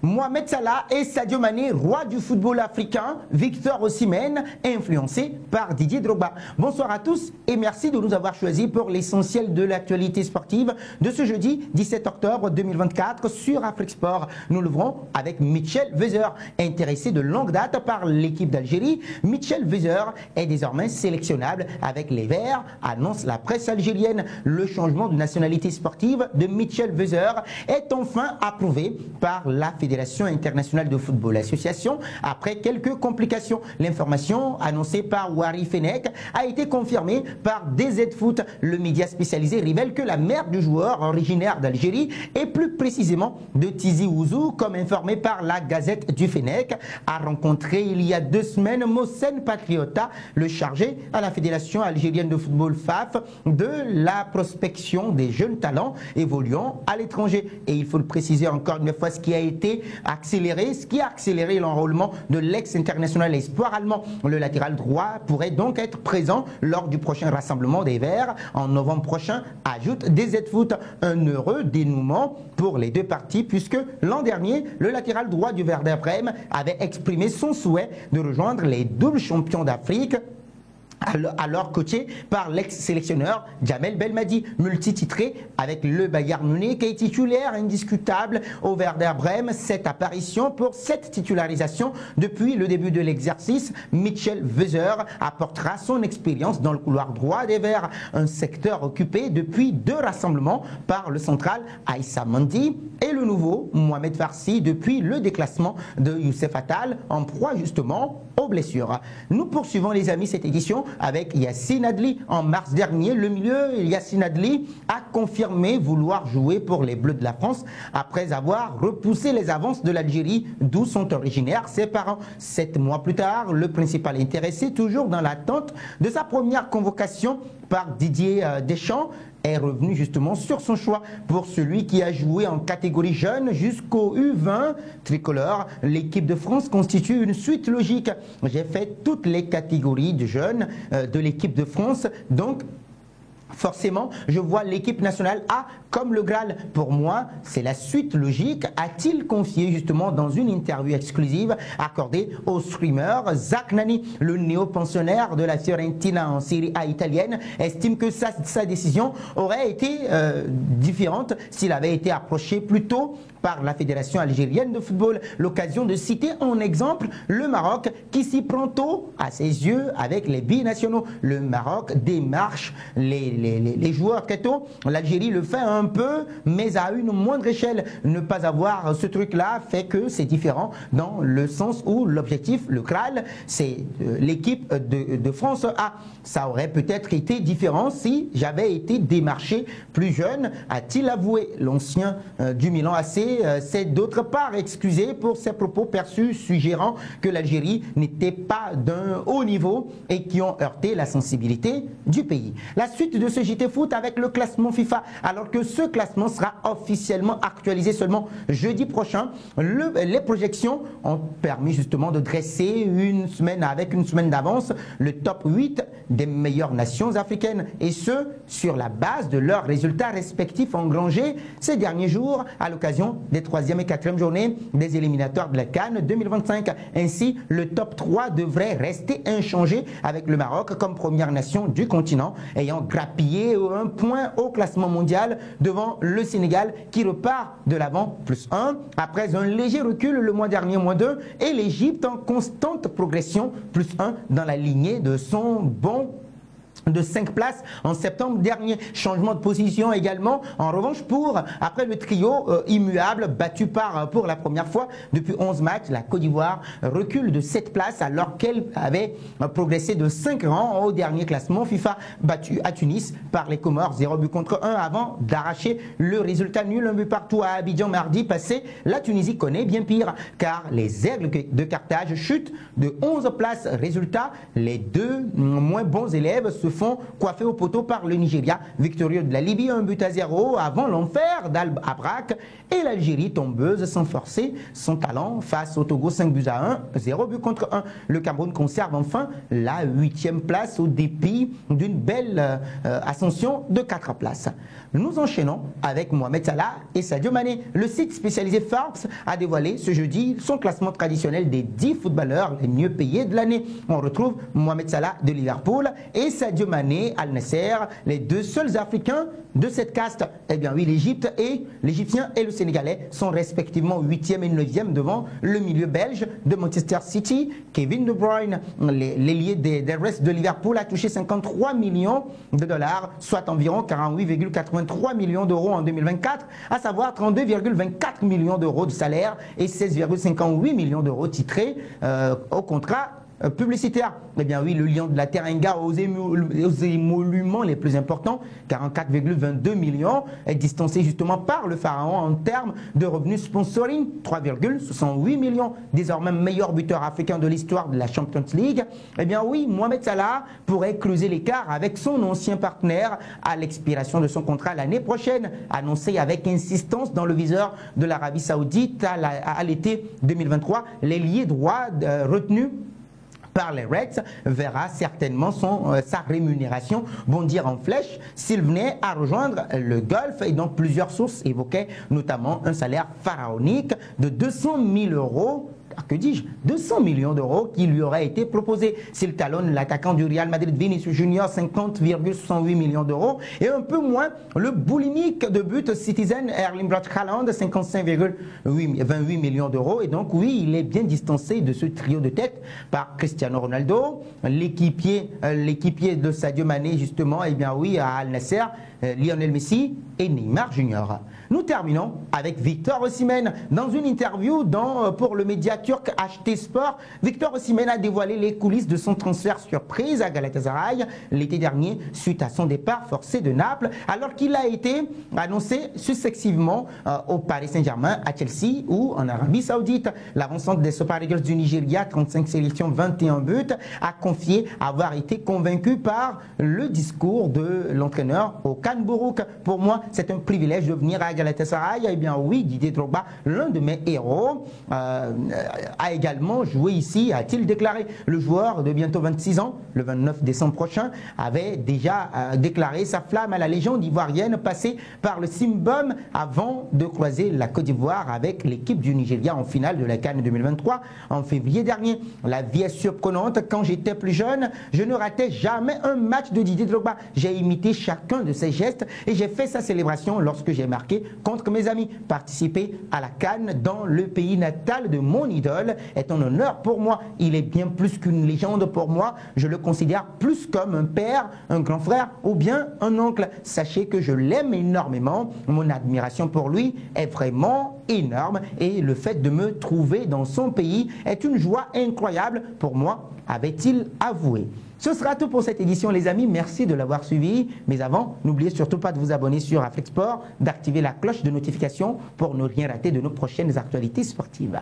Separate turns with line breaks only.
Mohamed Salah et Sadio Mané, roi du football africain, Victor Osimhen, influencé par Didier Drogba. Bonsoir à tous et merci de nous avoir choisis pour l'essentiel de l'actualité sportive de ce jeudi 17 octobre 2024 sur Afrique Sport. Nous l'ouvrons avec Mitchell Weiser, intéressé de longue date par l'équipe d'Algérie. Mitchell Weiser est désormais sélectionnable avec les Verts, annonce la presse algérienne. Le changement de nationalité sportive de Mitchell Weiser est enfin approuvé par la Fédération internationale de football association après quelques complications. L'information annoncée par Wari Fenech a été confirmée par DZ Foot. Le média spécialisé révèle que la mère du joueur originaire d'Algérie et plus précisément de Tizi Ouzou, comme informé par la Gazette du Fenech, a rencontré il y a 2 semaines Mohsen Patriota, le chargé à la Fédération algérienne de football FAF de la prospection des jeunes talents évoluant à l'étranger. Et il faut le préciser encore une fois, ce qui a accéléré l'enrôlement de l'ex-international espoir allemand. Le latéral droit pourrait donc être présent lors du prochain rassemblement des Verts en novembre prochain, ajoute DZ Foot. Un heureux dénouement pour les deux parties puisque l'an dernier, le latéral droit du Werder Brême avait exprimé son souhait de rejoindre les doubles champions d'Afrique, alors coaché par l'ex-sélectionneur Djamel Belmadi, multititré avec le Bayern Munich et titulaire indiscutable au Werder Brême. Cette apparition pour cette titularisation depuis le début de l'exercice, Mitchell Weiser apportera son expérience dans le couloir droit des Verts, un secteur occupé depuis 2 rassemblements par le central Aïssa Mandi et le nouveau Mohamed Farsi depuis le déclassement de Youssef Attal en proie justement aux blessures. Nous poursuivons les amis cette édition avec Yacine Adli. En mars dernier, le milieu Yacine Adli a confirmé vouloir jouer pour les Bleus de la France après avoir repoussé les avances de l'Algérie d'où sont originaires ses parents. 7 mois plus tard, le principal intéressé, toujours dans l'attente de sa première convocation par Didier Deschamps, est revenu justement sur son choix pour celui qui a joué en catégorie jeune jusqu'au U20 tricolore. L'équipe de France constitue une suite logique. J'ai fait toutes les catégories de jeunes de l'équipe de France, donc forcément, je vois l'équipe nationale A comme le Graal. Pour moi, c'est la suite logique, a-t-il confié justement dans une interview exclusive accordée au streamer Zach Nani. Le néo-pensionnaire de la Fiorentina en Série A italienne estime que sa décision aurait été différente s'il avait été approché plus tôt par la Fédération algérienne de football. L'occasion de citer en exemple le Maroc qui s'y prend tôt à ses yeux avec les binationaux. Le Maroc démarche les joueurs très tôt. L'Algérie le fait un peu, mais à une moindre échelle. Ne pas avoir ce truc-là fait que c'est différent dans le sens où l'objectif, le Graal, c'est l'équipe de France A. Ça aurait peut-être été différent si j'avais été démarché plus jeune, a-t-il avoué. L'ancien du Milan AC s'est d'autre part excusé pour ses propos perçus suggérant que l'Algérie n'était pas d'un haut niveau et qui ont heurté la sensibilité du pays. La suite de ce JT Foot avec le classement FIFA, alors que ce classement sera officiellement actualisé seulement jeudi prochain. Les projections ont permis justement de dresser avec une semaine d'avance le top 8 des meilleures nations africaines, et ce sur la base de leurs résultats respectifs engrangés ces derniers jours à l'occasion des 3e et 4e journées des éliminatoires de la CAN 2025. Ainsi, le top 3 devrait rester inchangé avec le Maroc comme première nation du continent ayant grappillé 1 point au classement mondial devant le Sénégal qui repart de l'avant +1 après un léger recul le mois dernier -2 et l'Égypte en constante progression +1 dans la lignée de son bond de 5 places en septembre dernier. Changement de position également en revanche après le trio immuable battu pour la première fois depuis 11 matchs. La Côte d'Ivoire recule de 7 places alors qu'elle avait progressé de 5 rangs au dernier classement FIFA, battu à Tunis par les Comores 0-1 avant d'arracher le résultat nul 1 but partout à Abidjan mardi passé. La Tunisie connaît bien pire car les Aigles de Carthage chutent de 11 places. Résultat, les 2 moins bons élèves se se font coiffer au poteau par le Nigeria, victorieux de la Libye 1-0 avant l'enfer d'Al-Abrak, et l'Algérie tombeuse sans forcer son talent face au Togo 5-1, 0 but contre 1. Le Cameroun conserve enfin la 8e place au dépit d'une belle ascension de 4 places. Nous enchaînons avec Mohamed Salah et Sadio Mané. Le site spécialisé Forbes a dévoilé ce jeudi son classement traditionnel des 10 footballeurs les mieux payés de l'année. On retrouve Mohamed Salah de Liverpool et Sadio Mané Al Nasser, les deux seuls Africains de cette caste. Eh bien oui, l'Égyptien et le Sénégalais sont respectivement 8e et 9e devant le milieu belge de Manchester City, Kevin De Bruyne. L'ailier des Reds de Liverpool a touché 53 millions de dollars, soit environ 48,83 millions d'euros en 2024, à savoir 32,24 millions d'euros de salaire et 16,58 millions d'euros titrés au contrat publicitaire. Eh bien oui, le lion de la Teranga aux émoluments les plus importants, 44,22 millions, est distancé justement par le Pharaon en termes de revenus sponsoring, 3,68 millions. Désormais meilleur buteur africain de l'histoire de la Champions League. Eh bien oui, Mohamed Salah pourrait creuser l'écart avec son ancien partenaire à l'expiration de son contrat l'année prochaine, annoncé avec insistance dans le viseur de l'Arabie Saoudite à l'été 2023. L'ailier droit retenu par les Reds verra certainement sa rémunération bondir en flèche s'il venait à rejoindre le Golfe, et donc plusieurs sources évoquaient notamment un salaire pharaonique de 200 000 euros. Que dis-je, 200 millions d'euros qui lui auraient été proposés s'il talonne l'attaquant du Real Madrid Vinicius Junior, 50,68 millions d'euros, et un peu moins le boulimique de but Citizen Erling Braut Haaland, 55,28 millions d'euros. Et donc oui, il est bien distancé de ce trio de tête par Cristiano Ronaldo, l'équipier de Sadio Mané justement, et bien oui, à Al Nasser, Lionel Messi et Neymar Junior. Nous terminons avec Victor Osimhen. Dans une interview pour le média turc HT Sport, Victor Osimhen a dévoilé les coulisses de son transfert surprise à Galatasaray l'été dernier suite à son départ forcé de Naples, alors qu'il a été annoncé successivement au Paris Saint-Germain, à Chelsea ou en Arabie Saoudite. L'avancante des Super Eagles du Nigeria, 35 sélections, 21 buts, a confié avoir été convaincu par le discours de l'entraîneur au Khan Bourouk. Pour moi, c'est un privilège de venir à Galatasaray. Eh bien oui, Didier Drogba, l'un de mes héros, a également joué ici, a-t-il déclaré. Le joueur de bientôt 26 ans, le 29 décembre prochain, avait déjà déclaré sa flamme à la légende ivoirienne passée par le Simbom avant de croiser la Côte d'Ivoire avec l'équipe du Nigeria en finale de la CAN 2023 en février dernier. La vie est surprenante. Quand j'étais plus jeune, je ne ratais jamais un match de Didier Drogba. J'ai imité chacun de ses gestes et j'ai fait sa célébration lorsque j'ai marqué contre mes amis. Participer à la CAN dans le pays natal de mon idole est un honneur pour moi. Il est bien plus qu'une légende pour moi. Je le considère plus comme un père, un grand frère ou bien un oncle. Sachez que je l'aime énormément. Mon admiration pour lui est vraiment énorme et le fait de me trouver dans son pays est une joie incroyable pour moi, avait-il avoué. Ce sera tout pour cette édition les amis, merci de l'avoir suivi. Mais avant, n'oubliez surtout pas de vous abonner sur Afrique Sport, d'activer la cloche de notification pour ne rien rater de nos prochaines actualités sportives.